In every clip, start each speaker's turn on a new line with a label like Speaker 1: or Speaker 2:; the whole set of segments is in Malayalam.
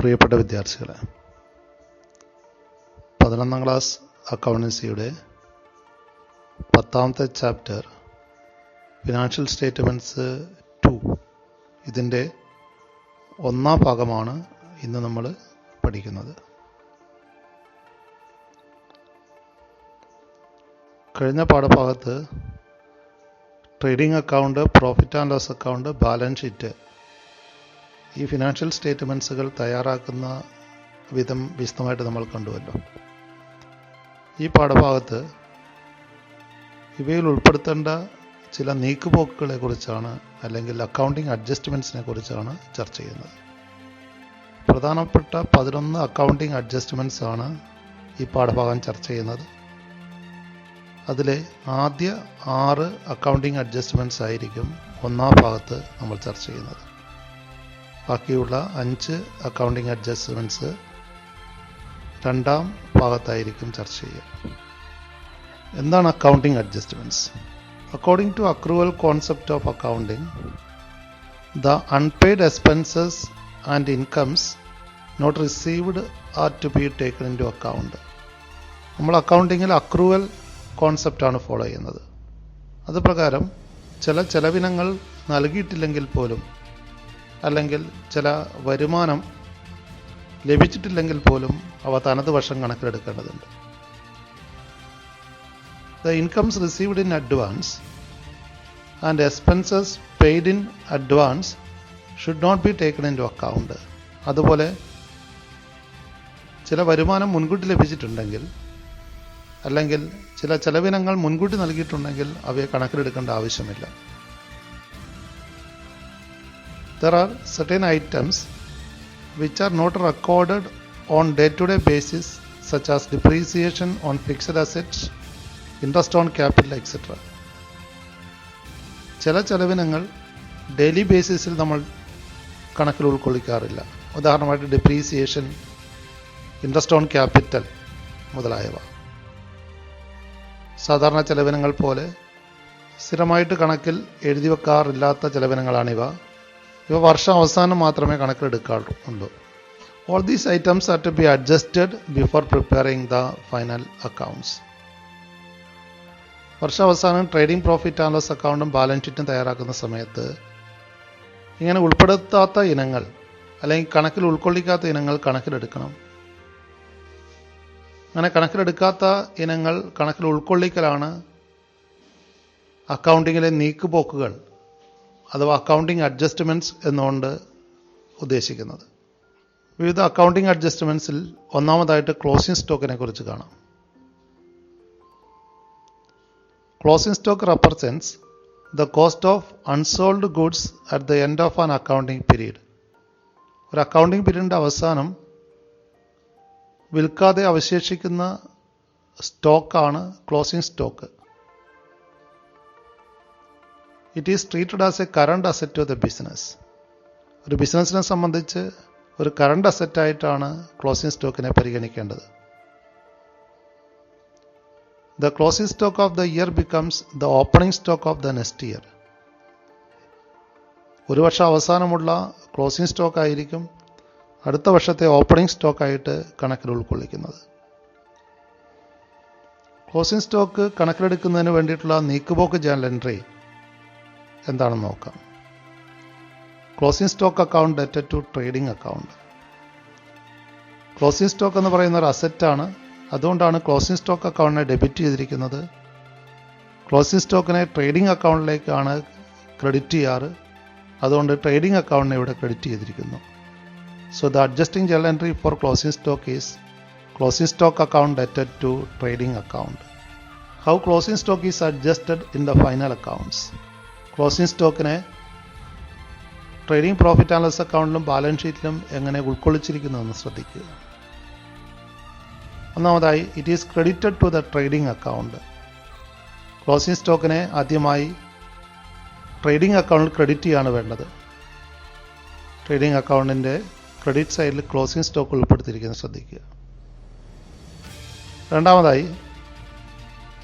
Speaker 1: പ്രിയപ്പെട്ട വിദ്യാർത്ഥികളെ, 11ാം ക്ലാസ് അക്കൗണ്ടൻസിയുടെ 10ാമത്തെ ചാപ്റ്റർ ഫിനാൻഷ്യൽ സ്റ്റേറ്റ്മെൻറ്റ്സ് 2 ഇതിൻ്റെ 1ാം ഭാഗമാണ് ഇന്ന് നമ്മൾ പഠിക്കുന്നത്. കഴിഞ്ഞ പാഠഭാഗത്ത് trading account, profit and loss account, balance sheet ഈ ഫിനാൻഷ്യൽ സ്റ്റേറ്റ്മെൻറ്റ്സുകൾ തയ്യാറാക്കുന്ന വിധം വിശദമായിട്ട് നമ്മൾ കണ്ടുവല്ലോ. ഈ പാഠഭാഗത്ത് ഇവയിൽ ഉൾപ്പെടുത്തേണ്ട ചില നീക്കുപോക്കുകളെ കുറിച്ചാണ്, അല്ലെങ്കിൽ അക്കൗണ്ടിങ് അഡ്ജസ്റ്റ്മെൻറ്റ്സിനെ കുറിച്ചാണ് ചർച്ച ചെയ്യുന്നത്. പ്രധാനപ്പെട്ട 11 അക്കൗണ്ടിങ് അഡ്ജസ്റ്റ്മെൻറ്റ്സ് ആണ് ഈ പാഠഭാഗം ചർച്ച ചെയ്യുന്നത്. അതിലെ ആദ്യ 6 അക്കൗണ്ടിങ് അഡ്ജസ്റ്റ്മെൻറ്റ്സ് ആയിരിക്കും 1ാം ഭാഗത്ത് നമ്മൾ ചർച്ച ചെയ്യുന്നത്. ബാക്കിയുള്ള 5 അക്കൗണ്ടിങ് അഡ്ജസ്റ്റ്മെൻറ്റ്സ് 2ാം ഭാഗത്തായിരിക്കും ചർച്ച ചെയ്യുക. എന്താണ് accounting adjustments? According to accrual concept of accounting, the unpaid expenses and incomes not received are to be taken into account. നമ്മൾ അക്കൗണ്ടിങ്ങിൽ അക്രൂവൽ കോൺസെപ്റ്റാണ് ഫോളോ ചെയ്യുന്നത്. അത് പ്രകാരം ചില ചെലവിനങ്ങൾ നൽകിയിട്ടില്ലെങ്കിൽ പോലും, അല്ലെങ്കിൽ ചില വരുമാനം ലഭിച്ചിട്ടില്ലെങ്കിൽ പോലും അവ തനത് വർഷം കണക്കിലെടുക്കേണ്ടതുണ്ട്. The incomes received in advance and expenses paid in advance should not be taken into account. അതുപോലെ ചില വരുമാനം മുൻകൂട്ടി ലഭിച്ചിട്ടുണ്ടെങ്കിൽ, അല്ലെങ്കിൽ ചില ചെലവിനങ്ങൾ മുൻകൂട്ടി നൽകിയിട്ടുണ്ടെങ്കിൽ അവയെ കണക്കിലെടുക്കേണ്ട ആവശ്യമില്ല. There are certain items which are not recorded on day-to-day basis, such as depreciation on fixed assets, interest on capital, etc. ചില ചെലവിനങ്ങൾ ഡെയിലി ബേസിസിൽ നമ്മൾ കണക്കിൽ ഉൾക്കൊള്ളിക്കാറില്ല. ഉദാഹരണമായിട്ട് ഡിപ്രീസിയേഷൻ, ഇൻട്രസ്റ്റ് ഓൺ ക്യാപിറ്റൽ മുതലായവ. സാധാരണ ചെലവിനങ്ങൾ പോലെ സ്ഥിരമായിട്ട് കണക്കിൽ എഴുതി വെക്കാറില്ലാത്ത ചെലവിനങ്ങളാണിവ. ഇവ വർഷാവസാനം മാത്രമേ കണക്കിലെടുക്കാറുള്ളൂ. All these items are to be adjusted before preparing the final accounts. വർഷാവസാനം ട്രേഡിംഗ് പ്രോഫിറ്റ് ആൻഡ് ലോസ് അക്കൗണ്ടും ബാലൻസ് ഷീറ്റും തയ്യാറാക്കുന്ന സമയത്ത് ഇങ്ങനെ ഉൾപ്പെടുത്താത്ത ഇനങ്ങൾ, അല്ലെങ്കിൽ കണക്കിൽ ഉൾക്കൊള്ളിക്കാത്ത ഇനങ്ങൾ കണക്കിലെടുക്കണം. അങ്ങനെ കണക്കിലെടുക്കാത്ത ഇനങ്ങൾ കണക്കിൽ ഉൾക്കൊള്ളിക്കലാണ് അക്കൗണ്ടിങ്ങിലെ നീക്കുപോക്കുകൾ അഥവാ അക്കൗണ്ടിങ് അഡ്ജസ്റ്റ്മെൻറ്റ്സ് എന്നുകൊണ്ട് ഉദ്ദേശിക്കുന്നത്. വിവിധ അക്കൗണ്ടിങ് അഡ്ജസ്റ്റ്മെൻറ്റ്സിൽ ഒന്നാമതായിട്ട് ക്ലോസിംഗ് സ്റ്റോക്കിനെ കുറിച്ച് കാണാം. Closing stock represents the cost of unsold goods at the end of an accounting period. ഒരു അക്കൗണ്ടിങ് പീരീഡിൻ്റെ അവസാനം വിൽക്കാതെ അവശേഷിക്കുന്ന സ്റ്റോക്കാണ് closing stock. It is treated as a current asset of the business. ഒരു ബിസിനസ്സിനെ സംബന്ധിച്ച് ഒരു കറണ്ട് അസറ്റായിട്ടാണ് ക്ലോസിംഗ് സ്റ്റോക്കിനെ പരിഗണിക്കേണ്ടത്. The closing stock of the year becomes the opening stock of the next year. ഒരു വർഷം അവസാനമുള്ള ക്ലോസിംഗ് സ്റ്റോക്ക് ആയിരിക്കും അടുത്ത വർഷത്തെ ഓപ്പണിംഗ് സ്റ്റോക്കായിട്ട് കണക്കിൽ ഉൾക്കൊള്ളിക്കുന്നത്. ക്ലോസിംഗ് സ്റ്റോക്ക് കണക്കിലെടുക്കുന്നതിന് വേണ്ടിയിട്ടുള്ള നീക്കുപോക്ക് ജേണൽ എൻട്രി എന്താണെന്ന് നോക്കാം. ക്ലോസിംഗ് സ്റ്റോക്ക് അക്കൗണ്ട് ഡെറ്റഡ് to trading account. Closing stock എന്ന് പറയുന്ന ഒരു അസറ്റാണ്. അതുകൊണ്ടാണ് ക്ലോസിംഗ് സ്റ്റോക്ക് അക്കൗണ്ടിനെ ഡെബിറ്റ് ചെയ്തിരിക്കുന്നത്. ക്ലോസിംഗ് സ്റ്റോക്കിനെ ട്രേഡിംഗ് അക്കൗണ്ടിലേക്കാണ് ക്രെഡിറ്റ് ചെയ്യാറ്. അതുകൊണ്ട് ട്രേഡിംഗ് അക്കൗണ്ടിനെ ഇവിടെ ക്രെഡിറ്റ് ചെയ്തിരിക്കുന്നു. So the adjusting journal entry for closing stock is closing stock account ഡെറ്റഡ് to trading account. How closing stock is adjusted in the final accounts. Closing സ്റ്റോക്കിനെ ട്രേഡിംഗ് പ്രോഫിറ്റ് ആൻഡ് ലോസ് അക്കൗണ്ടിലും ബാലൻസ് ഷീറ്റിലും എങ്ങനെ ഉൾക്കൊള്ളിച്ചിരിക്കുന്നതെന്ന് ശ്രദ്ധിക്കുക. ഒന്നാമതായി, it is credited to the trading account. Closing സ്റ്റോക്കിനെ ആദ്യമായി ട്രേഡിംഗ് അക്കൗണ്ടിൽ ക്രെഡിറ്റ് ചെയ്യാണ് വേണ്ടത്. ട്രേഡിംഗ് അക്കൗണ്ടിൻ്റെ ക്രെഡിറ്റ് സൈഡിൽ ക്ലോസിംഗ് സ്റ്റോക്ക് ഉൾപ്പെടുത്തിയിരിക്കുന്നത് ശ്രദ്ധിക്കുക. രണ്ടാമതായി,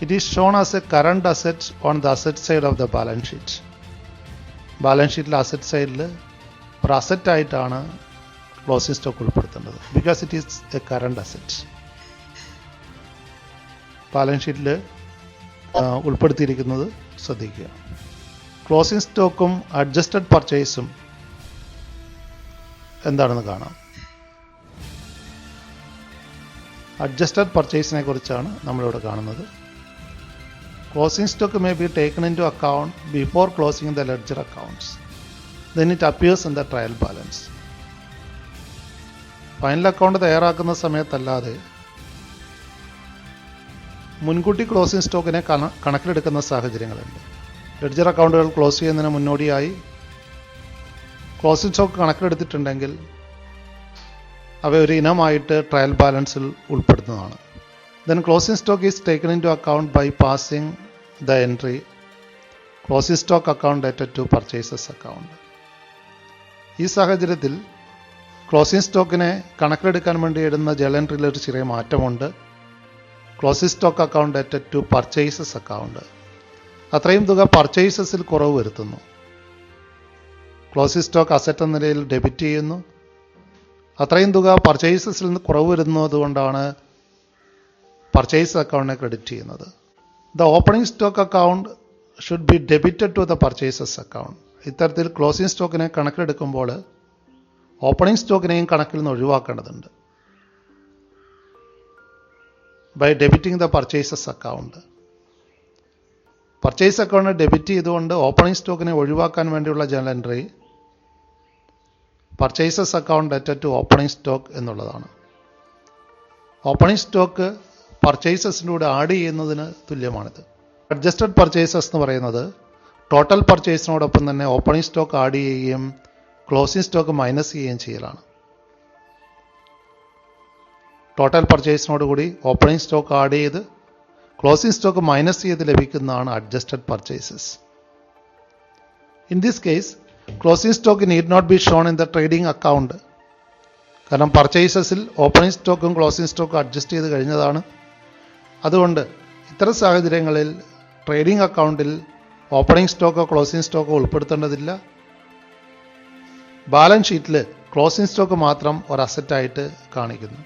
Speaker 1: it is shown as a current asset on the asset side of the balance sheet. Balance ഷീറ്റിലെ അസറ്റ് സൈഡിൽ ഒരു അസറ്റായിട്ടാണ് ക്ലോസിംഗ് സ്റ്റോക്ക് ഉൾപ്പെടുത്തേണ്ടത്, because it is a current asset. Balance ഷീറ്റിൽ ഉൾപ്പെടുത്തിയിരിക്കുന്നത് ശ്രദ്ധിക്കുക. ക്ലോസിംഗ് സ്റ്റോക്കും അഡ്ജസ്റ്റഡ് പർച്ചേസും എന്താണെന്ന് കാണാം. അഡ്ജസ്റ്റഡ് പർച്ചേസിനെ കുറിച്ചാണ് നമ്മളിവിടെ കാണുന്നത്. Closing stock may be taken into account before closing the ledger accounts, then it appears in the trial balance. Final account തയ്യാറാക്കുന്ന സമയത്തല്ലാതെ മുൻകൂട്ടി ക്ലോസിംഗ് സ്റ്റോക്കിനെ കണക്കിലെടുക്കുന്ന സാഹചര്യങ്ങളുണ്ട്. ലെഡ്ജർ അക്കൗണ്ടുകൾ ക്ലോസ് ചെയ്യുന്നതിന് മുന്നോടിയായി ക്ലോസിംഗ് സ്റ്റോക്ക് കണക്കിലെടുത്തിട്ടുണ്ടെങ്കിൽ അവ ഒരു ഇനമായിട്ട് ട്രയൽ ബാലൻസിൽ ഉൾപ്പെടുന്നതാണ്. Then closing stock is taken into account by passing the entry closing stock account dated to purchases account. ഈ സാഹചര്യത്തിൽ ക്ലോസിംഗ് സ്റ്റോക്കിനെ കണക്കിലെടുക്കാൻ വേണ്ടി ഇടുന്ന ജേണൽ എൻട്രിയിൽ ഒരു ചെറിയ മാറ്റമുണ്ട്. Closing stock account dated to purchases account. അത്രയും തുക പർച്ചേസസിൽ കുറവ് വരുത്തുന്നു. ക്ലോസിംഗ് സ്റ്റോക്ക് അസറ്റ് എന്ന നിലയിൽ ഡെബിറ്റ് ചെയ്യുന്നു. അത്രയും തുക പർച്ചേസസിൽ നിന്ന് കുറവ് വരുന്നതുകൊണ്ടാണ് പർച്ചേസ് അക്കൗണ്ടിനെ ക്രെഡിറ്റ് ചെയ്യുന്നത്. The opening stock account should be debited to the purchases account. ഇത്തരത്തിൽ ക്ലോസിംഗ് സ്റ്റോക്കിനെ കണക്കിലെടുക്കുമ്പോൾ ഓപ്പണിംഗ് സ്റ്റോക്കിനെയും കണക്കിൽ നിന്ന് ഒഴിവാക്കേണ്ടതുണ്ട് by debiting the purchases account. Purchase അക്കൗണ്ടിനെ ഡെബിറ്റ് ചെയ്തുകൊണ്ട് ഓപ്പണിംഗ് സ്റ്റോക്കിനെ ഒഴിവാക്കാൻ വേണ്ടിയുള്ള journal entry purchases account dated to opening stock എന്നുള്ളതാണ്. ഓപ്പണിംഗ് സ്റ്റോക്ക് പർച്ചേസസിൻ്റെ കൂടെ ആഡ് ചെയ്യുന്നതിന് തുല്യമാണിത്. അഡ്ജസ്റ്റഡ് പർച്ചേസസ് എന്ന് പറയുന്നത് ടോട്ടൽ പർച്ചേസിനോടൊപ്പം തന്നെ ഓപ്പണിംഗ് സ്റ്റോക്ക് ആഡ് ചെയ്യുകയും ക്ലോസിംഗ് സ്റ്റോക്ക് മൈനസ് ചെയ്യുകയും ചെയ്യലാണ്. ടോട്ടൽ പർച്ചേസിനോടുകൂടി ഓപ്പണിംഗ് സ്റ്റോക്ക് ആഡ് ചെയ്ത് ക്ലോസിംഗ് സ്റ്റോക്ക് മൈനസ് ചെയ്ത് ലഭിക്കുന്നതാണ് adjusted purchases. In this case closing stock need not be shown in the trading account. കാരണം പർച്ചേസസിൽ ഓപ്പണിംഗ് സ്റ്റോക്കും ക്ലോസിംഗ് സ്റ്റോക്കും അഡ്ജസ്റ്റ് ചെയ്ത് കഴിഞ്ഞതാണ്. അതുകൊണ്ട് ഇത്തരം സാഹചര്യങ്ങളിൽ ട്രേഡിംഗ് അക്കൗണ്ടിൽ ഓപ്പണിംഗ് സ്റ്റോക്കോ ക്ലോസിംഗ് സ്റ്റോക്കോ ഉൾപ്പെടുത്തേണ്ടതില്ല. ബാലൻസ് ഷീറ്റിൽ ക്ലോസിംഗ് സ്റ്റോക്ക് മാത്രം ഒരു അസറ്റായിട്ട് കാണിക്കുന്നു.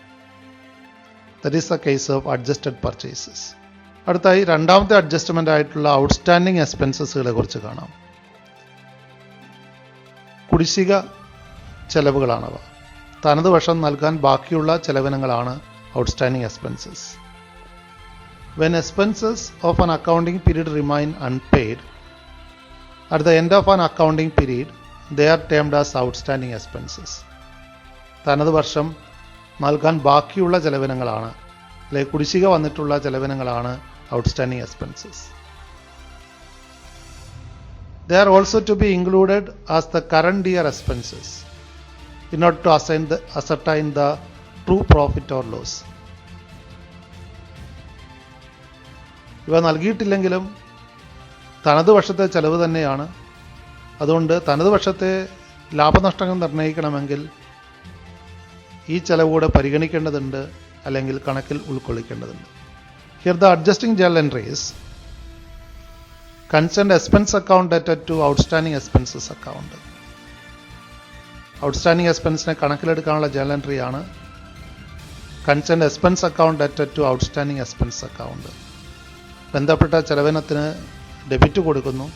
Speaker 1: That is the case of adjusted purchases. അടുത്തായി രണ്ടാമത്തെ അഡ്ജസ്റ്റ്മെൻ്റ് ആയിട്ടുള്ള ഔട്ട്സ്റ്റാൻഡിംഗ് എക്സ്പെൻസസുകളെ കുറിച്ച് കാണാം. കുടിശ്ശിക ചെലവുകളാണവ. തനത് വർഷം നൽകാൻ ബാക്കിയുള്ള ചെലവിനങ്ങളാണ് outstanding expenses. When expenses of an accounting period remain unpaid at the end of an accounting period, they are termed as outstanding expenses. തനത് വർഷം നൽകാൻ ബാക്കിയുള്ള ചെലവിനങ്ങളാണ് അല്ലെങ്കിൽ കുടിശ്ശിക വന്നിട്ടുള്ള ചെലവിനങ്ങളാണ് outstanding expenses. They are also to be included as the current year expenses in order to ascertain the true profit or loss. ഇവ നൽകിയിട്ടില്ലെങ്കിലും തനത് വർഷത്തെ ചെലവ് തന്നെയാണ്. അതുകൊണ്ട് തനത് വർഷത്തെ ലാഭനഷ്ടങ്ങൾ നിർണ്ണയിക്കണമെങ്കിൽ ഈ ചെലവ് കൂടെ പരിഗണിക്കേണ്ടതുണ്ട്, അല്ലെങ്കിൽ കണക്കിൽ ഉൾക്കൊള്ളിക്കേണ്ടതുണ്ട്. Here the adjusting journal entries concern expense account dated to outstanding expenses account. Outstanding എക്സ്പെൻസിനെ കണക്കിലെടുക്കാനുള്ള ജേണൽ എൻട്രിയാണ് concern expense account dated to outstanding expense account. ബന്ധപ്പെട്ട ചെലവിനത്തിന് ഡെബിറ്റ് കൊടുക്കുന്നു,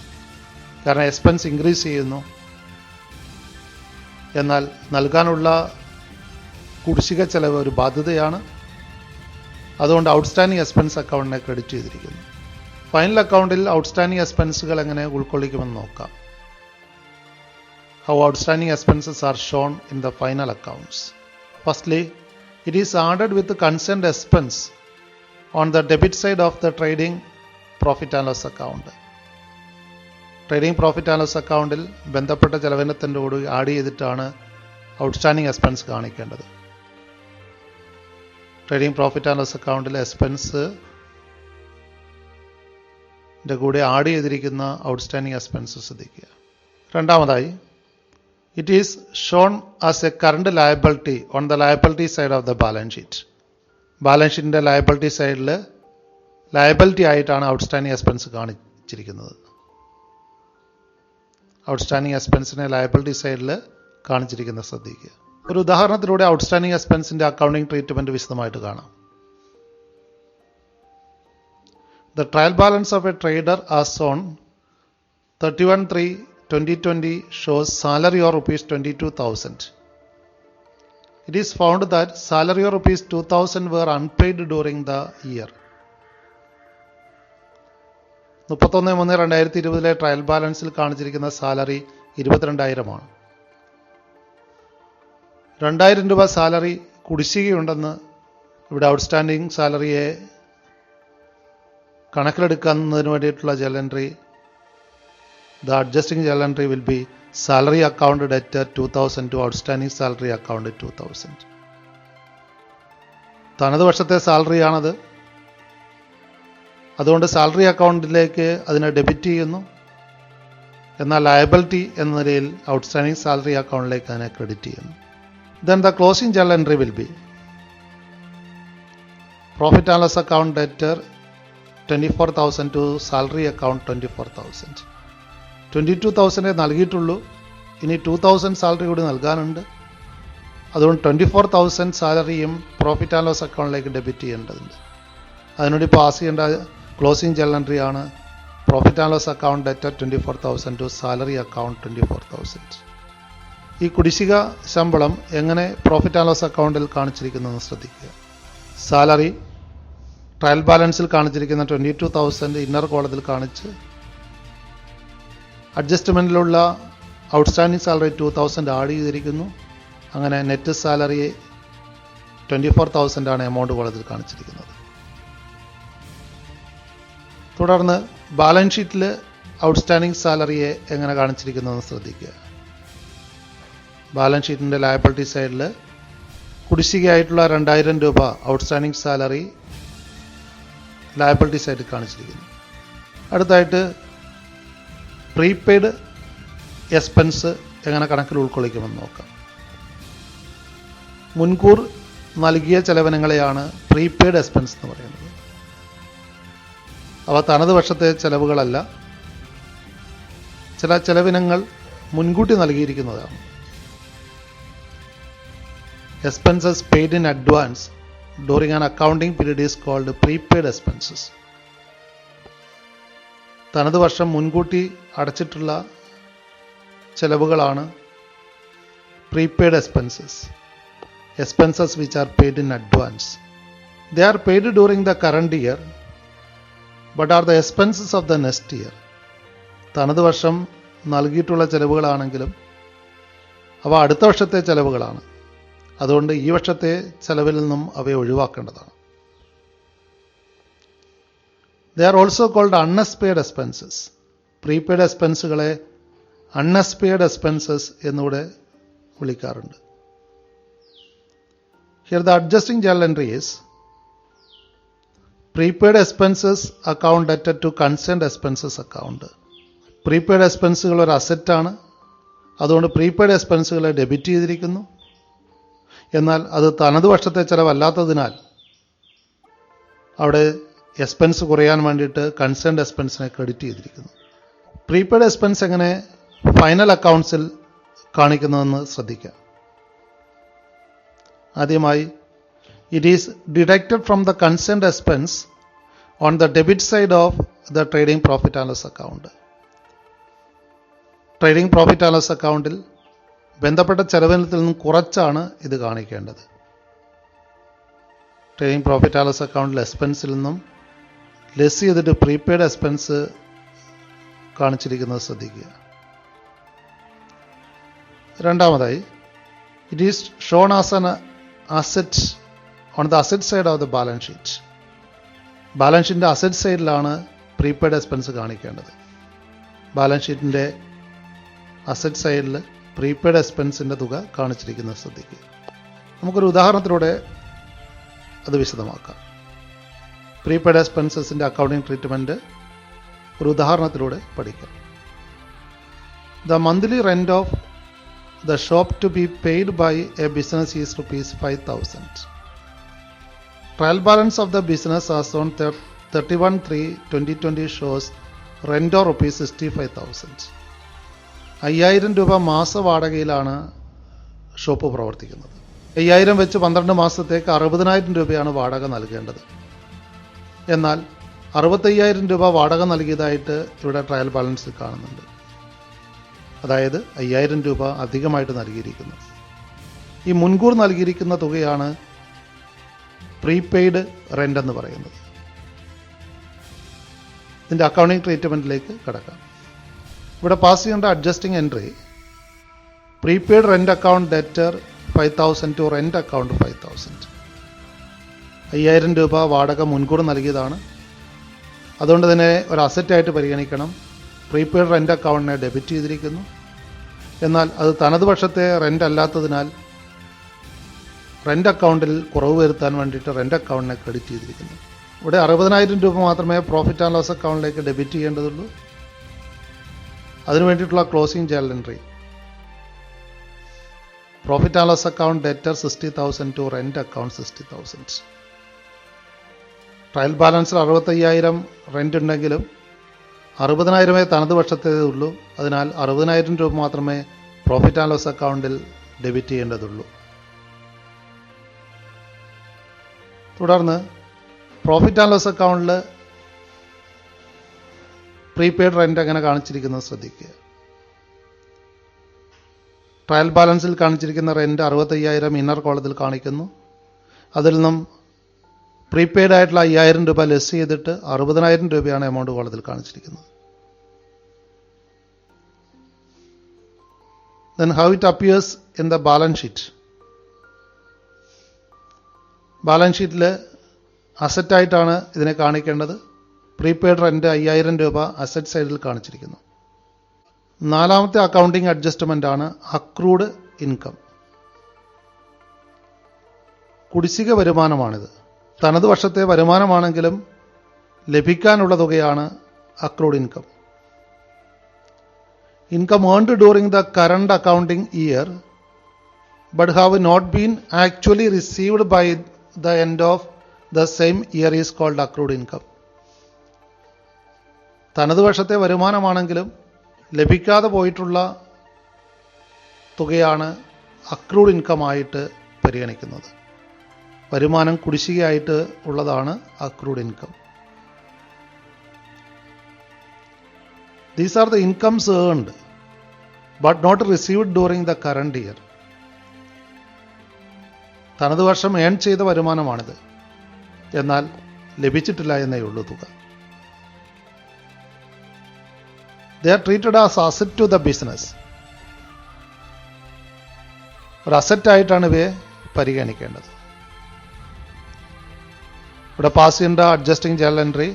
Speaker 1: കാരണം എക്സ്പെൻസ് ഇൻക്രീസ് ചെയ്യുന്നു. എന്നാൽ നൽകാനുള്ള കുടിശ്ശിക ചെലവ് ഒരു ബാധ്യതയാണ്. അതുകൊണ്ട് ഔട്ട്സ്റ്റാൻഡിംഗ് എക്സ്പെൻസ് അക്കൗണ്ടിനെ ക്രെഡിറ്റ് ചെയ്തിരിക്കുന്നു. ഫൈനൽ അക്കൗണ്ടിൽ ഔട്ട്സ്റ്റാൻഡിംഗ് എക്സ്പെൻസുകൾ എങ്ങനെ ഉൾക്കൊള്ളിക്കുമെന്ന് നോക്കാം. How outstanding expenses are shown in the final accounts. Firstly, it is added with concerned expense on the debit side of the trading profit and loss account. Trading profit and loss അക്കൗണ്ടിൽ ബന്ധപ്പെട്ട ചെലവിനത്തിൻ്റെ കൂടി ആഡ് ചെയ്തിട്ടാണ് ഔട്ട്സ്റ്റാൻഡിംഗ് എക്സ്പെൻസ് കാണിക്കേണ്ടത്. ട്രേഡിംഗ് പ്രോഫിറ്റ് ആൻഡ് ലോസ് അക്കൗണ്ടിൽ എക്സ്പെൻസിൻ്റെ കൂടെ ആഡ് ചെയ്തിരിക്കുന്ന ഔട്ട്സ്റ്റാൻഡിംഗ് എക്സ്പെൻസ് ശ്രദ്ധിക്കുക. രണ്ടാമതായി, it is shown as a current liability on the liability side of the balance sheet. Balance ഷീറ്റിൻ്റെ ലയബിലിറ്റി സൈഡിൽ ലയബിലിറ്റി ആയിട്ടാണ് ഔട്ട്സ്റ്റാൻഡിംഗ് എക്സ്പെൻസ് കാണിച്ചിരിക്കുന്നത്. ഔട്ട്സ്റ്റാൻഡിംഗ് എക്സ്പെൻസിനെ ലയബിലിറ്റി സൈഡിൽ കാണിച്ചിരിക്കുന്നത് ശ്രദ്ധിക്കുക. ഒരു ഉദാഹരണത്തിലൂടെ ഔട്ട്സ്റ്റാൻഡിംഗ് എക്സ്പെൻസിൻ്റെ അക്കൗണ്ടിംഗ് ട്രീറ്റ്മെൻറ്റ് വിശദമായിട്ട് കാണാം. The trial balance of a trader as on 31/3/2020 shows salary of rupees 22,000. It is found that salary of rupees 2,000 were unpaid during the year. 31/3/2020 trial ബാലൻസിൽ കാണിച്ചിരിക്കുന്ന സാലറി 22,000 ആണ്. 2,000 രൂപ സാലറി കുടിശ്ശികയുണ്ടെന്ന് ഇവിടെ ഔട്ട്സ്റ്റാൻഡിംഗ് സാലറിയെ കണക്കിലെടുക്കുന്നതിന് വേണ്ടിയിട്ടുള്ള journal entry, the adjusting journal entry will be salary account debtor 2,000 to outstanding salary account 2,000. തനത് വർഷത്തെ സാലറിയാണത്. അതുകൊണ്ട് സാലറി അക്കൗണ്ടിലേക്ക് അതിനെ ഡെബിറ്റ് ചെയ്യുന്നു. എന്നാൽ ലയബിലിറ്റി എന്ന നിലയിൽ ഔട്ട്സ്റ്റാൻഡിംഗ് സാലറി അക്കൗണ്ടിലേക്ക് അതിനെ ക്രെഡിറ്റ് ചെയ്യുന്നു. Then the closing journal entry will be profit and loss account debtor 24,000 to salary account 24,000. 22,000 നൽകിയിട്ടുള്ളൂ. ഇനി 2,000 സാലറി കൂടി നൽകാനുണ്ട്. അതുകൊണ്ട് 24,000 സാലറിയും പ്രോഫിറ്റ് ആൻഡ് ലോസ് അക്കൗണ്ടിലേക്ക് ഡെബിറ്റ് ചെയ്യേണ്ടതുണ്ട്. അതിനുവേണ്ടി പാസ് ചെയ്യേണ്ട ക്ലോസിംഗ് ജേർണൽ എൻട്രി ആണ് profit and loss account debtor 24,000 to salary account 24,000. ഈ കുടിശ്ശിക ശമ്പളം എങ്ങനെ പ്രോഫിറ്റ് ആൻഡ് ലോസ് അക്കൗണ്ടിൽ കാണിച്ചിരിക്കുന്നതെന്ന് ശ്രദ്ധിക്കുക. സാലറി ട്രയൽ ബാലൻസിൽ കാണിച്ചിരിക്കുന്ന 22,000 ഇന്നർ കോളത്തിൽ കാണിച്ച് അഡ്ജസ്റ്റ്മെൻറ്റിലുള്ള ഔട്ട്സ്റ്റാൻഡിംഗ് സാലറി 2,000 ആഡ് ചെയ്തിരിക്കുന്നു. അങ്ങനെ നെറ്റ് സാലറി 24,000 ആണ് എമൗണ്ട് കോളത്തിൽ കാണിച്ചിരിക്കുന്നത്. തുടർന്ന് ബാലൻസ് ഷീറ്റിൽ ഔട്ട്സ്റ്റാൻഡിംഗ് സാലറിയെ എങ്ങനെ കാണിച്ചിരിക്കുന്നതെന്ന് ശ്രദ്ധിക്കുക. ബാലൻസ് ഷീറ്റിൻ്റെ ലയബിലിറ്റി സൈഡിൽ കുടിശ്ശികയായിട്ടുള്ള 2,000 രൂപ ഔട്ട്സ്റ്റാൻഡിംഗ് സാലറി ലയബിലിറ്റി സൈഡിൽ കാണിച്ചിരിക്കുന്നു. അടുത്തായിട്ട് പ്രീപെയ്ഡ് എക്സ്പെൻസ് എങ്ങനെ കണക്കിൽ ഉൾക്കൊള്ളിക്കുമെന്ന് നോക്കാം. മുൻകൂർ നൽകിയ ചെലവിനങ്ങളെയാണ് പ്രീപെയ്ഡ് എക്സ്പെൻസ് എന്ന് പറയുന്നത്. അവ തനത് വർഷത്തെ ചെലവുകളല്ല. ചില ചെലവിനങ്ങൾ മുൻകൂട്ടി നൽകിയിരിക്കുന്നതാണ്. Expenses paid in advance during an accounting period is called prepaid expenses. തനത് വർഷം മുൻകൂട്ടി അടച്ചിട്ടുള്ള ചെലവുകളാണ് prepaid expenses. Expenses which are paid in advance. They are paid during the current year but are the expenses of the next year. തനത് വർഷം നൽകിയിട്ടുള്ള ചെലവുകളാണെങ്കിലും അവ അടുത്ത വർഷത്തെ ചെലവുകളാണ്. അതുകൊണ്ട് ഈ വർഷത്തെ ചെലവിൽ നിന്നും അവയെ ഒഴിവാക്കേണ്ടതാണ്. They are also called unpaid expenses. Prepaid എക്സ്പെൻസുകളെ അൺപെയ്ഡ് എക്സ്പെൻസസ് എന്നിവിടെ വിളിക്കാറുണ്ട്. Here the adjusting journal entry is prepaid expenses account debtor to concerned expenses account. Prepaid എക്സ്പെൻസുകൾ ഒരു അസറ്റാണ്. അതുകൊണ്ട് പ്രീപെയ്ഡ് എക്സ്പെൻസുകളെ ഡെബിറ്റ് ചെയ്തിരിക്കുന്നു. എന്നാൽ അത് തനത് വർഷത്തെ ചെലവല്ലാത്തതിനാൽ അവിടെ എക്സ്പെൻസ് കുറയാൻ വേണ്ടിയിട്ട് കൺസേൺഡ് എക്സ്പെൻസിനെ ക്രെഡിറ്റ് ചെയ്തിരിക്കുന്നു. പ്രീപെയ്ഡ് എക്സ്പെൻസ് എങ്ങനെ ഫൈനൽ അക്കൗണ്ട്സിൽ കാണിക്കുന്നതെന്ന് ശ്രദ്ധിക്കാം. ആദ്യമായി it is deducted from the concerned expense on the debit side of the trading profit and loss account. Trading profit and loss അക്കൗണ്ടിൽ ബന്ധപ്പെട്ട ചെലവിനത്തിൽ നിന്നും കുറച്ചാണ് ഇത് കാണിക്കേണ്ടത്. ട്രേഡിംഗ് പ്രോഫിറ്റ് ആൻഡ് ലോസ് അക്കൗണ്ടിൽ എക്സ്പെൻസിൽ നിന്നും ലെസ് ചെയ്തിട്ട് പ്രീപെയ്ഡ് എക്സ്പെൻസ് കാണിച്ചിരിക്കുന്നത് ശ്രദ്ധിക്കുക. രണ്ടാമതായി it is shown as an asset on the asset side of the balance sheet. Balance ഷീറ്റിൻ്റെ അസറ്റ് സൈഡിലാണ് പ്രീപെയ്ഡ് എക്സ്പെൻസ് കാണിക്കേണ്ടത്. ബാലൻസ് ഷീറ്റിൻ്റെ അസറ്റ് സൈഡിൽ പ്രീപെയ്ഡ് എക്സ്പെൻസിൻ്റെ തുക കാണിച്ചിരിക്കുന്നത് ശ്രദ്ധിക്കുക. നമുക്കൊരു ഉദാഹരണത്തിലൂടെ അത് വിശദമാക്കാം. പ്രീപെയ്ഡ് എക്സ്പെൻസസിൻ്റെ അക്കൗണ്ടിംഗ് ട്രീറ്റ്മെൻറ്റ് ഒരു ഉദാഹരണത്തിലൂടെ പഠിക്കാം. The monthly rent of the shop to be paid by a business is ₹5,000. Trial balance of the business as on 31/3/2020 shows rent of ₹65,000. 5,000 രൂപ മാസ വാടകയിലാണ് ഷോപ്പ് പ്രവർത്തിക്കുന്നത്. 5000 വെച്ച് 12 മാസത്തേക്ക് 60,000 രൂപയാണ് വാടക നൽകേണ്ടത്. എന്നാൽ 65,000 രൂപ വാടക നൽകിയതായിട്ട് ഇവിടെ ട്രയൽ ബാലൻസിൽ കാണുന്നുണ്ട്. അതായത് 5,000 രൂപ അധികമായിട്ട് നൽകിയിരിക്കുന്നു. ഈ മുൻകൂർ നൽകിയിരിക്കുന്ന തുകയാണ് പ്രീപെയ്ഡ് റെൻ്റ് എന്ന് പറയുന്നത്. ഇതിൻ്റെ അക്കൗണ്ടിങ് ട്രീറ്റ്മെൻറ്റിലേക്ക് കടക്കാം. ഇവിടെ പാസ് ചെയ്യേണ്ട adjusting entry prepaid rent account debtor 5,000 to rent account 5,000. 5,000 രൂപ വാടക മുൻകൂർ നൽകിയതാണ്. അതുകൊണ്ട് തന്നെ ഒരു അസറ്റായിട്ട് പരിഗണിക്കണം. പ്രീപെയ്ഡ് റെൻ്റ് അക്കൗണ്ടിനെ ഡെബിറ്റ് ചെയ്തിരിക്കുന്നു. എന്നാൽ അത് തനത് പക്ഷത്തെ റെൻ്റ് അല്ലാത്തതിനാൽ റെൻ്റ് അക്കൗണ്ടിൽ കുറവ് വരുത്താൻ വേണ്ടിയിട്ട് റെൻ്റ് അക്കൗണ്ടിനെ ക്രെഡിറ്റ് ചെയ്തിരിക്കുന്നു. ഇവിടെ 60,000 രൂപ മാത്രമേ പ്രോഫിറ്റ് ആൻഡ് ലോസ് അക്കൗണ്ടിലേക്ക് ഡെബിറ്റ് ചെയ്യേണ്ടതുള്ളൂ. അതിനു വേണ്ടിയിട്ടുള്ള closing journal entry profit and loss account debtor 60,000 to rent account 60,000. Trial ബാലൻസിൽ 65,000 റെൻ്റ് ഉണ്ടെങ്കിലും 60,000 തനത് പക്ഷത്തേതേ ഉള്ളൂ. അതിനാൽ 60,000 രൂപ മാത്രമേ പ്രോഫിറ്റ് ആൻഡ് ലോസ് അക്കൗണ്ടിൽ ഡെബിറ്റ് ചെയ്യേണ്ടതുള്ളൂ. തുടർന്ന് പ്രോഫിറ്റ് ആൻഡ് ലോസ് അക്കൗണ്ടിൽ പ്രീപെയ്ഡ് റെൻ്റ് എങ്ങനെ കാണിച്ചിരിക്കുന്നത് ശ്രദ്ധിക്കുക. ട്രയൽ ബാലൻസിൽ കാണിച്ചിരിക്കുന്ന റെൻ്റ് 65,000 ഇന്നർ കോളത്തിൽ കാണിക്കുന്നു. അതിൽ നിന്നും പ്രീപെയ്ഡ് ആയിട്ടുള്ള 5,000 രൂപ ലെസ് ചെയ്തിട്ട് 60,000 രൂപയാണ് എമൗണ്ട് കോളത്തിൽ കാണിച്ചിരിക്കുന്നത്. Then how it appears in the balance sheet. Balance ഷീറ്റിൽ അസറ്റായിട്ടാണ് ഇതിനെ കാണിക്കേണ്ടത്. പ്രീപെയ്ഡ് റെൻ്റ് 5,000 രൂപ അസറ്റ് സൈഡിൽ കാണിച്ചിരിക്കുന്നു. നാലാമത്തെ അക്കൗണ്ടിങ് അഡ്ജസ്റ്റ്മെൻ്റ് ആണ് അക്രൂഡ് ഇൻകം. കുടിശ്ശിക വരുമാനമാണിത്. തനത് വർഷത്തെ വരുമാനമാണെങ്കിലും ലഭിക്കാനുള്ള തുകയാണ് accrued income. Income earned during the current accounting year but have not been actually received by the end of the same year is called accrued income. തനത് വർഷത്തെ വരുമാനമാണെങ്കിലും ലഭിക്കാതെ പോയിട്ടുള്ള തുകയാണ് അക്രൂഡ് ഇൻകം ആയിട്ട് പരിഗണിക്കുന്നത്. വരുമാനം കുടിശ്ശികയായിട്ട് ഉള്ളതാണ് accrued income. These are the incomes earned but not received during the current year. തനത് വർഷം ഏൺ ചെയ്ത വരുമാനമാണിത്, എന്നാൽ ലഭിച്ചിട്ടില്ല എന്നേ ഉള്ളൂ തുക. They are treated as asset to the business. ഒരു അസറ്റായിട്ടാണ് ഇവയെ പരിഗണിക്കേണ്ടത്. ഇവിടെ പാസ് ചെയ്യേണ്ട adjusting journal entry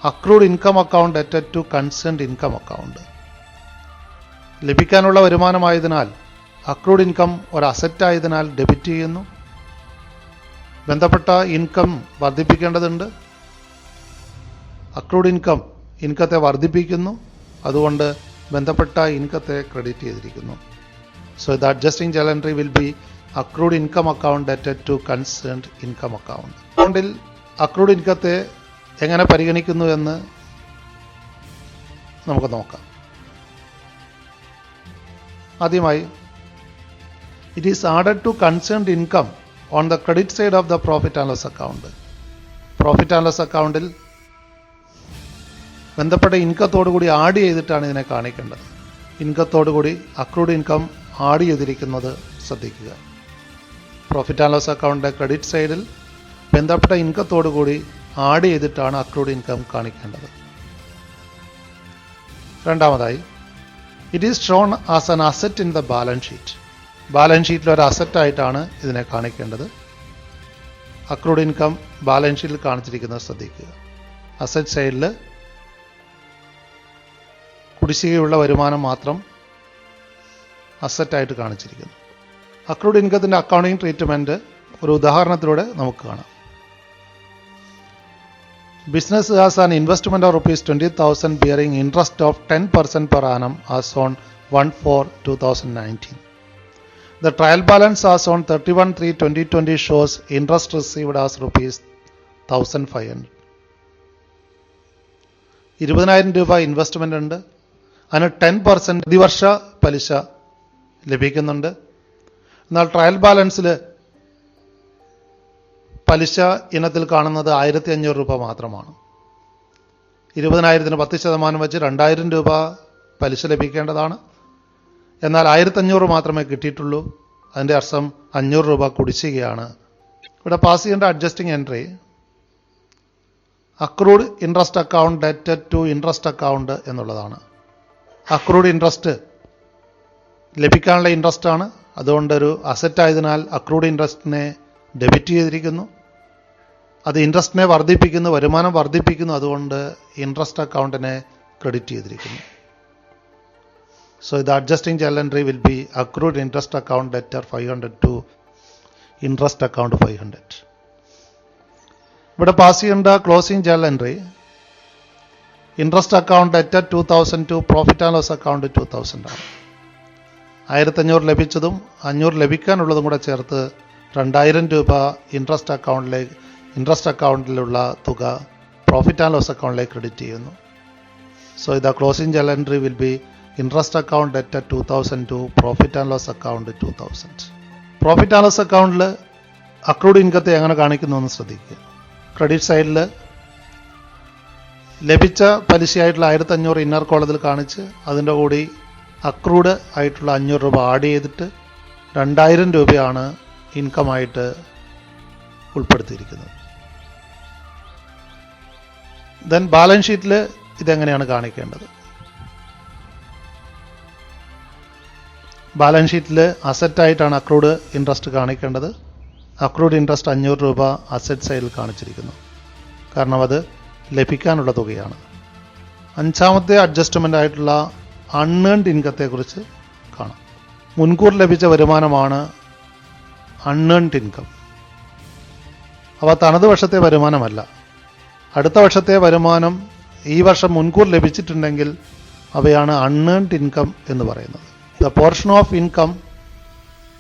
Speaker 1: accrued income account ഡെറ്റഡ് ടു കൺസേൺഡ് ഇൻകം അക്കൗണ്ട്. ലഭിക്കാനുള്ള വരുമാനമായതിനാൽ അക്രൂഡ് ഇൻകം ഒരു അസറ്റായതിനാൽ ഡെബിറ്റ് ചെയ്യുന്നു. ബന്ധപ്പെട്ട ഇൻകം വർദ്ധിപ്പിക്കേണ്ടതുണ്ട്. അക്രൂഡ് ഇൻകത്തെ വർദ്ധിപ്പിക്കുന്നു. അതുകൊണ്ട് ബന്ധപ്പെട്ട ഇൻകത്തെ ക്രെഡിറ്റ് ചെയ്തിരിക്കുന്നു. So the adjusting journal entry will be accrued income account ഡെറ്റഡ് ടു കൺസേൺഡ് ഇൻകം അക്കൗണ്ട്. അക്കൗണ്ടിൽ അക്രൂഡ് ഇൻകത്തെ എങ്ങനെ പരിഗണിക്കുന്നു എന്ന് നമുക്ക് നോക്കാം. ആദ്യമായി it is added to concerned income on the credit side of the profit and loss account. Profit and loss അക്കൗണ്ടിൽ ബന്ധപ്പെട്ട ഇൻകത്തോടുകൂടി ആഡ് ചെയ്തിട്ടാണ് ഇതിനെ കാണിക്കേണ്ടത്. ഇൻകത്തോടുകൂടി അക്രൂഡ് ഇൻകം ആഡ് ചെയ്തിരിക്കുന്നത് ശ്രദ്ധിക്കുക. പ്രോഫിറ്റ് ആൻഡ് ലോസ് അക്കൗണ്ടിൻ്റെ ക്രെഡിറ്റ് സൈഡിൽ ബന്ധപ്പെട്ട ഇൻകത്തോടുകൂടി ആഡ് ചെയ്തിട്ടാണ് അക്രൂഡ് ഇൻകം കാണിക്കേണ്ടത്. രണ്ടാമതായി it is shown as an asset in the balance sheet. Balance ഷീറ്റിൽ ഒരു അസറ്റായിട്ടാണ് ഇതിനെ കാണിക്കേണ്ടത്. അക്രൂഡ് ഇൻകം ബാലൻസ് ഷീറ്റിൽ കാണിച്ചിരിക്കുന്നത് ശ്രദ്ധിക്കുക. അസറ്റ് സൈഡിൽ കുടിശ്ശികയുള്ള വരുമാനം മാത്രം അസറ്റായിട്ട് കാണിച്ചിരിക്കുന്നു. അക്രൂഡ് ഇൻകത്തിൻ്റെ അക്കൗണ്ടിങ് ട്രീറ്റ്മെൻറ്റ് ഒരു ഉദാഹരണത്തിലൂടെ നമുക്ക് കാണാം. Business has an investment of rupees 20,000 bearing interest of 10% per annum as on 1/4/2019. The trial balance as on 31/3/2020 shows interest received as rupees 1,500. 20,000 രൂപ ഇൻവെസ്റ്റ്മെൻ്റ് ഉണ്ട്. അതിന് 10% പ്രതിവർഷ പലിശ ലഭിക്കുന്നുണ്ട്. എന്നാൽ ട്രയൽ ബാലൻസിൽ പലിശ ഇനത്തിൽ കാണുന്നത് 1500 രൂപ മാത്രമാണ്. 20,000-ന് 10% വെച്ച് 2000 രൂപ പലിശ ലഭിക്കേണ്ടതാണ്. എന്നാൽ 1500 മാത്രമേ കിട്ടിയിട്ടുള്ളൂ. അതിൻ്റെ അർത്ഥം 500 രൂപ കുടിശ്ശികയാണ്. ഇവിടെ പാസ് ചെയ്യേണ്ട adjusting entry accrued interest account ഡെറ്റഡ് ടു ഇൻട്രസ്റ്റ് അക്കൗണ്ട് എന്നുള്ളതാണ്. അക്രൂഡ് ഇൻട്രസ്റ്റ് ലഭിക്കാനുള്ള ഇൻട്രസ്റ്റ് ആണ്. അതുകൊണ്ട് ഒരു അസറ്റ് ആയതിനാൽ അക്രൂഡ് ഇൻട്രസ്റ്റിനെ ഡെബിറ്റ് ചെയ്തിരിക്കുന്നു. അത് ഇൻട്രസ്റ്റിനെ വർദ്ധിപ്പിക്കുന്നു, വരുമാനം വർദ്ധിപ്പിക്കുന്നു. അതുകൊണ്ട് ഇൻട്രസ്റ്റ് അക്കൗണ്ടിനെ ക്രെഡിറ്റ് ചെയ്തിരിക്കുന്നു. So the adjusting journal entry will be accrued interest account debtor 500 to interest account 500. ഇവിടെ പാസ് ചെയ്യേണ്ട closing journal entry interest account debtor 2000 to profit and loss account 2000 ആണ്. 1500 ലഭിച്ചതും 500 ലഭിക്കാനുള്ളതും കൂടെ ചേർത്ത് 2000 രൂപ ഇൻട്രസ്റ്റ് അക്കൗണ്ടിലുള്ള തുക പ്രോഫിറ്റ് ആൻഡ് ലോസ് അക്കൗണ്ടിലേക്ക് ക്രെഡിറ്റ് ചെയ്യുന്നു. So the closing journal entry will be interest account debtor 2000 to profit and loss account 2000. Profit and loss അക്കൗണ്ടിൽ അക്രൂഡ് ഇൻകത്തെ എങ്ങനെ കാണിക്കുന്നു എന്ന് ശ്രദ്ധിക്കുക. ക്രെഡിറ്റ് സൈഡിൽ ലഭിച്ച പലിശയായിട്ടുള്ള 1500 ഇന്നർ കോളത്തിൽ കാണിച്ച് അതിൻ്റെ കൂടി അക്രൂഡ് ആയിട്ടുള്ള 500 രൂപ ആഡ് ചെയ്തിട്ട് 2000 രൂപയാണ് ഇൻകമായിട്ട് ഉൾപ്പെടുത്തിയിരിക്കുന്നത്. ദെൻ ബാലൻസ് ഷീറ്റിൽ ഇതെങ്ങനെയാണ് കാണിക്കേണ്ടത്? ബാലൻസ് ഷീറ്റിൽ അസറ്റായിട്ടാണ് അക്രൂഡ് ഇൻട്രസ്റ്റ് കാണിക്കേണ്ടത്. അക്രൂഡ് ഇൻട്രസ്റ്റ് 500 രൂപ അസറ്റ് സൈഡിൽ കാണിച്ചിരിക്കുന്നു. കാരണം അത് ലഭിക്കാനുള്ള തുകയാണ്. 5ാമത്തെ അഡ്ജസ്റ്റ്മെൻ്റ് ആയിട്ടുള്ള അൺഏൺഡ് ഇൻകത്തെക്കുറിച്ച് കാണാം. മുൻകൂർ ലഭിച്ച വരുമാനമാണ് അൺഏൺഡ് ഇൻകം. അവ തനത് വർഷത്തെ വരുമാനമല്ല. അടുത്ത വർഷത്തെ വരുമാനം ഈ വർഷം മുൻകൂർ ലഭിച്ചിട്ടുണ്ടെങ്കിൽ അവയാണ് അൺഏൺഡ് ഇൻകം എന്ന് പറയുന്നത്. The portion of income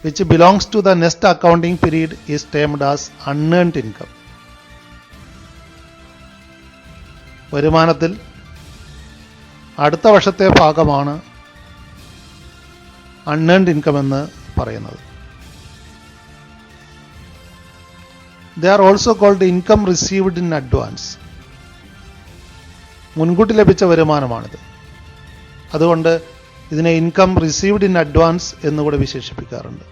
Speaker 1: which belongs to the next accounting period is termed as unearned income. വരുമാനത്തിൽ അടുത്ത വർഷത്തെ ഭാഗമാണ് അൺഏൺഡ് ഇൻകം എന്ന് പറയുന്നത്. They are also called income received in advance. മുൻകൂട്ടി ലഭിച്ച വരുമാനമാണിത്. അതുകൊണ്ട് ഇതിനെ ഇൻകം റിസീവ്ഡ് ഇൻ അഡ്വാൻസ് എന്നുകൂടെ വിശേഷിപ്പിക്കാറുണ്ട്.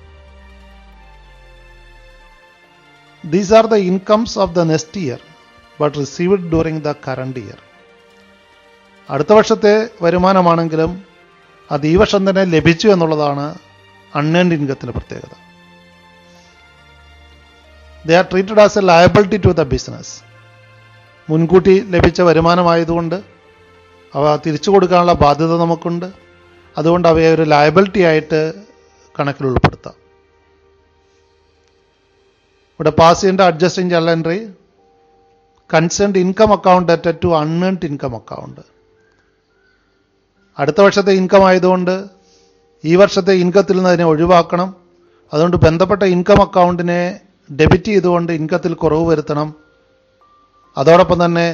Speaker 1: These are the incomes of the next year but received during the current year. അടുത്ത വർഷത്തെ വരുമാനമാണെങ്കിലും അത് ഈ വർഷം തന്നെ ലഭിച്ചു എന്നുള്ളതാണ് അൺഏൺഡ് ഇൻകത്തിൻ്റെ പ്രത്യേകത. They are treated as a liability to the business. മുൻകൂട്ടി ലഭിച്ച വരുമാനമായതുകൊണ്ട് അവ തിരിച്ചു കൊടുക്കാനുള്ള ബാധ്യത നമുക്കുണ്ട്. അതുകൊണ്ട് അവയെ ഒരു ലയബിലിറ്റി ആയിട്ട് കണക്കിൽ ഉൾപ്പെടുത്താം. ഇവിടെ പാസ് ചെയ്യേണ്ട adjusting journal entry concerned income account debtor to unearned income account. അടുത്ത വർഷത്തെ ഇൻകം ആയതുകൊണ്ട് ഈ വർഷത്തെ ഇൻകത്തിൽ നിന്ന് അതിനെ ഒഴിവാക്കണം. അതുകൊണ്ട് ബന്ധപ്പെട്ട ഇൻകം അക്കൗണ്ടിനെ ഡെബിറ്റ് ചെയ്തുകൊണ്ട് ഇൻകത്തിൽ കുറവ് വരുത്തണം. അതോടൊപ്പം തന്നെ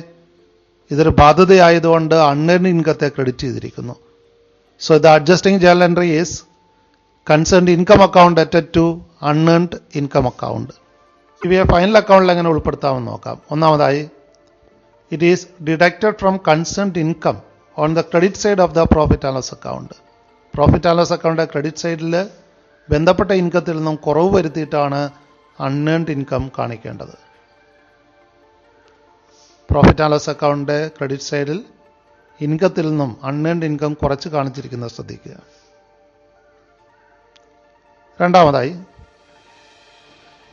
Speaker 1: ഇതൊരു ബാധ്യതയായതുകൊണ്ട് അൺഏൺഡ് ഇൻകത്തെ ക്രെഡിറ്റ് ചെയ്തിരിക്കുന്നു. So the adjusting journal entry is concerned income account debted to unearned income account. ഇവയെ ഫൈനൽ അക്കൗണ്ടിൽ എങ്ങനെ ഉൾപ്പെടുത്താമെന്ന് നോക്കാം. ഒന്നാമതായി, it is deducted from concerned income on the credit side of the profit and loss account. Profit and loss അക്കൗണ്ടിൻ്റെ ക്രെഡിറ്റ് സൈഡിൽ ബന്ധപ്പെട്ട ഇൻകത്തിൽ നിന്നും കുറവ് വരുത്തിയിട്ടാണ് അൺഏൺഡ് ഇൻകം കാണിക്കേണ്ടത്. പ്രോഫിറ്റ് ആൻഡ് ലോസ് അക്കൗണ്ടിൻ്റെ ക്രെഡിറ്റ് സൈഡിൽ ഇൻകത്തിൽ നിന്നും അൺഏൺഡ് ഇൻകം കുറച്ച് കാണിച്ചിരിക്കുന്നത് ശ്രദ്ധിക്കുക. രണ്ടാമതായി,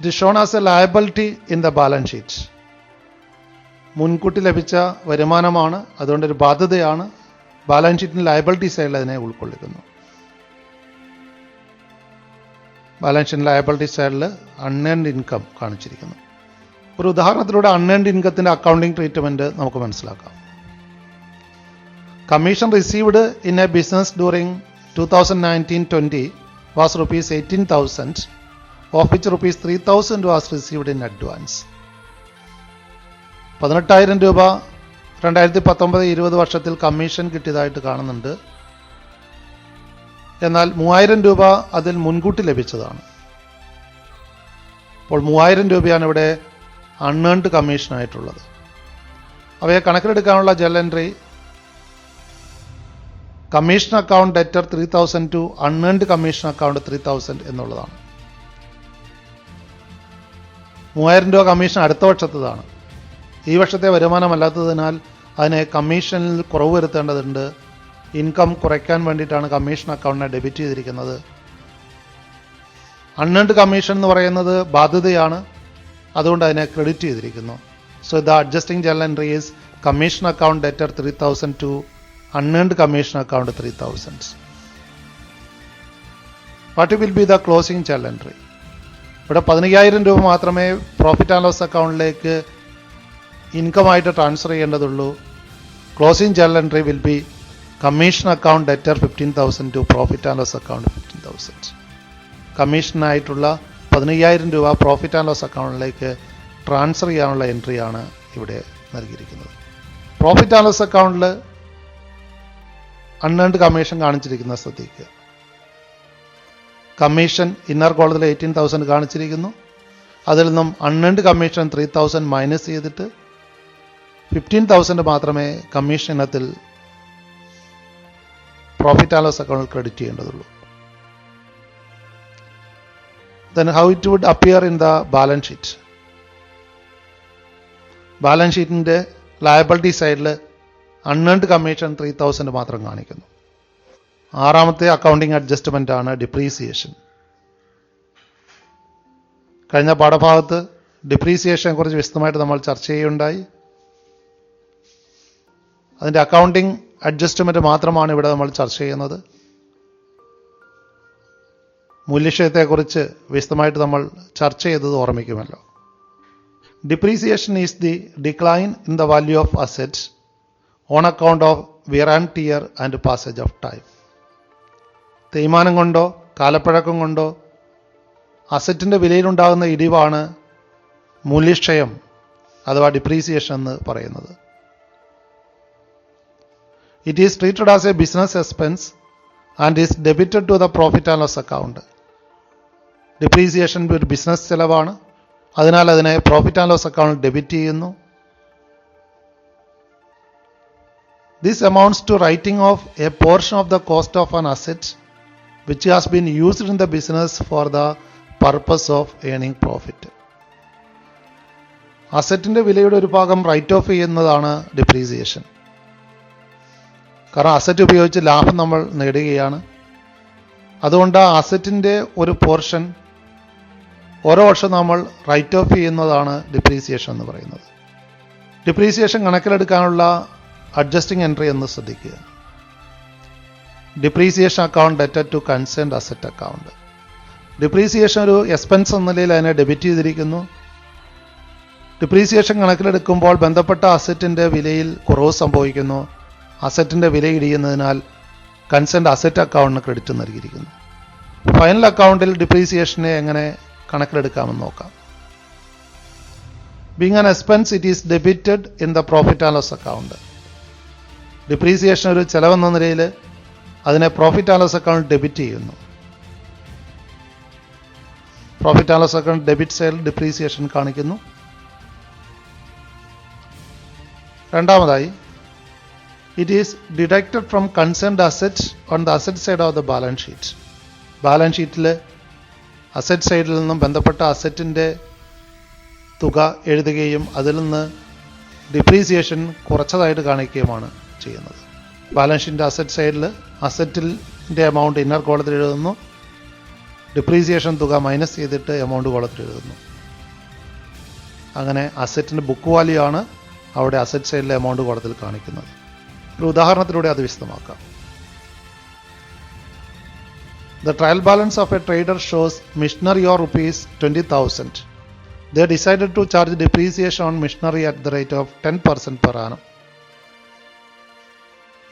Speaker 1: it shown as a liability in the balance sheet. മുൻകൂട്ടി ലഭിച്ച വരുമാനമാണ്, അതുകൊണ്ടൊരു ബാധ്യതയാണ്. ബാലൻസ് ഷീറ്റിന് ലയബിലിറ്റി സൈഡിൽ അതിനെ ഉൾക്കൊള്ളിക്കുന്നു. ബാലൻസ് ഷീറ്റ് ലയബിലിറ്റി സൈഡിൽ അൺഏൺഡ് ഇൻകം കാണിച്ചിരിക്കുന്നു. ഒരു ഉദാഹരണത്തിലൂടെ അൺഏൺഡ് ഇൻകത്തിൻ്റെ അക്കൗണ്ടിങ് ട്രീറ്റ്മെൻറ്റ് നമുക്ക് മനസ്സിലാക്കാം. Commission received in a business during 2019-20 was rupees 18,000, of which rupees 3,000 was received in advance. 18,000 രൂപ 2019-20 വർഷത്തിൽ കമ്മീഷൻ കിട്ടിയതായിട്ട് കാണുന്നുണ്ട്. എന്നാൽ 3,000 രൂപ അതിൽ മുൻകൂട്ടി ലഭിച്ചതാണ്. അപ്പോൾ 3000 രൂപയാണ് ഇവിടെ അൺഏൺഡ് കമ്മീഷനായിട്ടുള്ളത്. അവയെ കണക്കിലെടുക്കാനുള്ള journal entry commission account debtor 3000 to unearned commission account 3000 എന്നുള്ളതാണ്. 3000 രൂപ കമ്മീഷൻ അടുത്ത വർഷത്തേതാണ്. ഈ വർഷത്തെ വരുമാനമല്ലാത്തതിനാൽ അതിനെ കമ്മീഷനിൽ കുറവ് വരുത്തേണ്ടതുണ്ട്. ഇൻകം കുറയ്ക്കാൻ വേണ്ടിയിട്ടാണ് കമ്മീഷൻ അക്കൗണ്ടിനെ ഡെബിറ്റ് ചെയ്തിരിക്കുന്നത്. അൺഏൺഡ് കമ്മീഷൻ എന്ന് പറയുന്നത് ബാധ്യതയാണ്, അതുകൊണ്ട് അതിനെ ക്രെഡിറ്റ് ചെയ്തിരിക്കുന്നു. So the adjusting journal entry is commission account debtor 3000 to unearned commission account 3000. What will be the closing journal entry? ഇവിടെ 15000 രൂപ മാത്രമേ പ്രോഫിറ്റ് ആൻഡ് ലോസ് അക്കൗണ്ടിലേക്ക് ഇൻകമായിട്ട് ട്രാൻസ്ഫർ ചെയ്യേണ്ടതുള്ളൂ. Closing journal entry will be commission account debtor 15,000 to profit and loss account 15,000. കമ്മീഷനായിട്ടുള്ള 15000 രൂപ പ്രോഫിറ്റ് ആൻഡ് ലോസ് അക്കൗണ്ടിലേക്ക് ട്രാൻസ്ഫർ ചെയ്യാനുള്ള എൻട്രിയാണ് ഇവിടെ നൽകിയിരിക്കുന്നത്. പ്രോഫിറ്റ് ആൻഡ് ലോസ് അക്കൗണ്ടിൽ അൺഏൺഡ് കമ്മീഷൻ കാണിച്ചിരിക്കുന്ന ശ്രദ്ധിക്കുക. കമ്മീഷൻ ഇന്നർ കോളത്തിൽ 18,000 കാണിച്ചിരിക്കുന്നു. അതിൽ നിന്നും അൺഏൺഡ് കമ്മീഷൻ 3,000 മൈനസ് ചെയ്തിട്ട് 15,000 മാത്രമേ കമ്മീഷൻ ഇനത്തിൽ പ്രോഫിറ്റ് ആൻഡ് ലോസ് അക്കൗണ്ടിൽ ക്രെഡിറ്റ് ചെയ്യേണ്ടതുള്ളൂ. Then how it would appear in the balance sheet? Balance ഷീറ്റിൻ്റെ ലയബിലിറ്റി സൈഡിൽ അൺഏൺഡ് കമ്മീഷൻ 3,000 മാത്രം കാണിക്കുന്നു. ആറാമത്തെ അക്കൗണ്ടിങ് അഡ്ജസ്റ്റ്മെൻ്റ് ആണ് ഡിപ്രീസിയേഷൻ. കഴിഞ്ഞ പാഠഭാഗത്ത് ഡിപ്രീസിയേഷനെ കുറിച്ച് വിശദമായിട്ട് നമ്മൾ ചർച്ച ചെയ്യുകയുണ്ടായി. അതിൻ്റെ അക്കൗണ്ടിങ് അഡ്ജസ്റ്റ്മെൻറ്റ് മാത്രമാണ് ഇവിടെ നമ്മൾ ചർച്ച ചെയ്യുന്നത്. മൂല്യക്ഷയത്തെക്കുറിച്ച് വിശദമായിട്ട് നമ്മൾ ചർച്ച ചെയ്തത് ഓർമ്മിക്കുമല്ലോ. Depreciation is the decline in the value of assets on account of wear and tear and passage of time. തേയ്മാനം കൊണ്ടോ കാലപ്പഴക്കം കൊണ്ടോ അസറ്റിൻ്റെ വിലയിലുണ്ടാകുന്ന ഇടിവാണ് മൂല്യക്ഷയം അഥവാ ഡിപ്രീസിയേഷൻ എന്ന് പറയുന്നത്. It is treated as a business expense and is debited to the profit and loss account. Depreciation ഒരു ബിസിനസ് ചെലവാണ്, അതിനാൽ അതിനെ പ്രോഫിറ്റ് ആൻഡ് ലോസ് അക്കൗണ്ടിൽ ഡെബിറ്റ് ചെയ്യുന്നു. This amounts to writing off a portion of the cost of an asset which has been used in the business for the purpose of earning profit. അസറ്റിൻ്റെ വിലയുടെ ഒരു ഭാഗം റൈറ്റ് ഓഫ് ചെയ്യുന്നതാണ് ഡിപ്രീസിയേഷൻ. കാരണം അസറ്റ് ഉപയോഗിച്ച് ലാഭം നമ്മൾ നേടുകയാണ്. അതുകൊണ്ട് ആ അസറ്റിൻ്റെ ഒരു പോർഷൻ ഓരോ വർഷം നമ്മൾ റൈറ്റ് ഓഫ് ചെയ്യുന്നതാണ് ഡിപ്രീസിയേഷൻ എന്ന് പറയുന്നത്. ഡിപ്രീസിയേഷൻ കണക്കിലെടുക്കാനുള്ള അഡ്ജസ്റ്റിംഗ് എൻട്രി എന്ന് ശ്രദ്ധിക്കുക. Depreciation account debtor to concerned asset account. Depreciation ഒരു എക്സ്പെൻസ് എന്ന നിലയിൽ അതിനെ ഡെബിറ്റ് ചെയ്തിരിക്കുന്നു. ഡിപ്രീസിയേഷൻ കണക്കിലെടുക്കുമ്പോൾ ബന്ധപ്പെട്ട അസറ്റിൻ്റെ വിലയിൽ കുറവ് സംഭവിക്കുന്നു. അസറ്റിൻ്റെ വില ഇടിയുന്നതിനാൽ കൺസേൺഡ് അസറ്റ് അക്കൗണ്ടിന് ക്രെഡിറ്റ് നൽകിയിരിക്കുന്നു. ഫൈനൽ അക്കൗണ്ടിൽ ഡിപ്രീസിയേഷനെ എങ്ങനെ കണക്കിലെടുക്കാമെന്ന് നോക്കാം. Being an expense it is debited in the profit and loss account. Depreciation ഒരു ചെലവെന്ന നിലയിൽ അതിനെ profit and loss account debit ചെയ്യുന്നു. Profit and loss account debit സൈഡിൽ ഡിപ്രീസിയേഷൻ കാണിക്കുന്നു. രണ്ടാമതായി it is deducted from concerned assets on the asset side of the balance sheet. Balance ഷീറ്റിൽ അസറ്റ് സൈഡിൽ നിന്നും ബന്ധപ്പെട്ട അസറ്റിൻ്റെ തുക എഴുതുകയും അതിൽ നിന്ന് ഡിപ്രീസിയേഷൻ കുറച്ചതായിട്ട് കാണിക്കുകയുമാണ് ചെയ്യുന്നത്. ബാലൻസ് ഷീറ്റിൻ്റെ അസറ്റ് സൈഡിൽ അസറ്റിൻ്റെ എമൗണ്ട് ഇന്നർ കോളത്തിൽ എഴുതുന്നു, ഡിപ്രീസിയേഷൻ തുക മൈനസ് ചെയ്തിട്ട് എമൗണ്ട് കോളത്തിൽ എഴുതുന്നു. അങ്ങനെ അസറ്റിൻ്റെ ബുക്ക് വാല്യൂ ആണ് അവിടെ അസറ്റ് സൈഡിലെ എമൗണ്ട് കോളത്തിൽ കാണിക്കുന്നത്. ഒരു ഉദാഹരണത്തിലൂടെ അത് വിശദമാക്കാം. The trial balance of a trader shows machinery or rupees 20,000. They decided to charge depreciation on machinery at the rate of 10% per annum.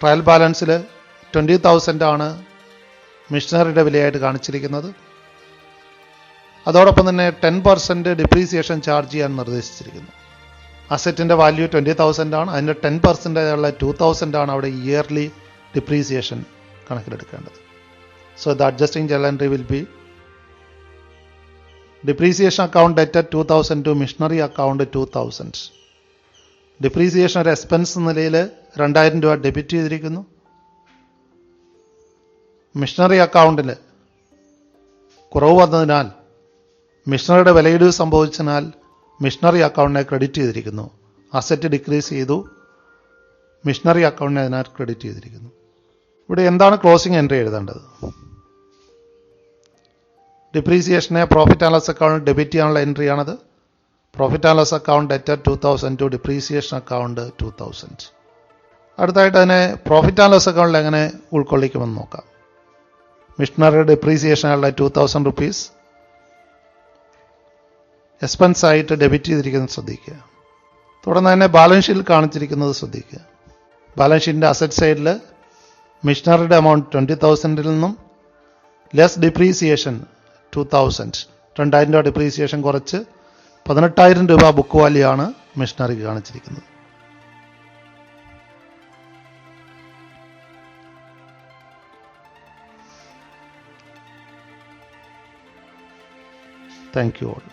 Speaker 1: Trial ബാലൻസിൽ 20,000 ആണ് മെഷീനറിയുടെ വിലയായിട്ട് കാണിച്ചിരിക്കുന്നത്. അതോടൊപ്പം തന്നെ 10% ഡിപ്രീസിയേഷൻ ചാർജ് ചെയ്യാൻ നിർദ്ദേശിച്ചിരിക്കുന്നു. അസറ്റിൻ്റെ വാല്യൂ 20,000 ആണ്, അതിൻ്റെ 10% ഉള്ള 2,000 ആണ് അവിടെ ഇയർലി ഡിപ്രീസിയേഷൻ കണക്കിലെടുക്കേണ്ടത്. So the adjusting journal entry will be depreciation account debtor 2002, machinery account 2000. Depreciation ഒരു എക്സ്പെൻസ് നിലയിൽ 2000 രൂപ ഡെബിറ്റ് ചെയ്തിരിക്കുന്നു. മിഷണറി അക്കൗണ്ടിൽ കുറവ് വന്നതിനാൽ, മിഷണറിയുടെ വിലയിടിവ് സംഭവിച്ചതിനാൽ മിഷണറി അക്കൗണ്ടിനെ ക്രെഡിറ്റ് ചെയ്തിരിക്കുന്നു. അസറ്റ് ഡിക്രീസ് ചെയ്തു, മിഷണറി അക്കൗണ്ടിനെ അതിനാൽ ക്രെഡിറ്റ് ചെയ്തിരിക്കുന്നു. ഇവിടെ എന്താണ് ക്ലോസിംഗ് എൻട്രി എഴുതേണ്ടത്? ഡിപ്രീസിയേഷനെ profit and loss account debit ചെയ്യാനുള്ള എൻട്രിയാണത്. Profit and loss account debtor 2002, depreciation account 2000. അടുത്തായിട്ട് അതിനെ പ്രോഫിറ്റ് ആൻഡ് ലോസ് അക്കൗണ്ടിൽ എങ്ങനെ ഉൾക്കൊള്ളിക്കുമെന്ന് നോക്കാം. മിഷണറി ഡിപ്രീസിയേഷനുള്ള 2000 റുപ്പീസ് എക്സ്പെൻസ് ആയിട്ട് ഡെബിറ്റ് ചെയ്തിരിക്കുന്നത് ശ്രദ്ധിക്കുക. തുടർന്ന് തന്നെ ബാലൻസ് ഷീറ്റിൽ കാണിച്ചിരിക്കുന്നത് ശ്രദ്ധിക്കുക. ബാലൻസ് ഷീറ്റിൻ്റെ അസറ്റ് സൈഡിൽ മിഷണറിയുടെ എമൗണ്ട് 20,000 നിന്നും ലെസ് ഡിപ്രീസിയേഷൻ 2000, 2000 രൂപ ഡിപ്രീസിയേഷൻ കുറച്ച് 18,000 രൂപ ബുക്ക് വാല്യൂ ആണ് മിഷണറിക്ക് കാണിച്ചിരിക്കുന്നത്. Thank you all.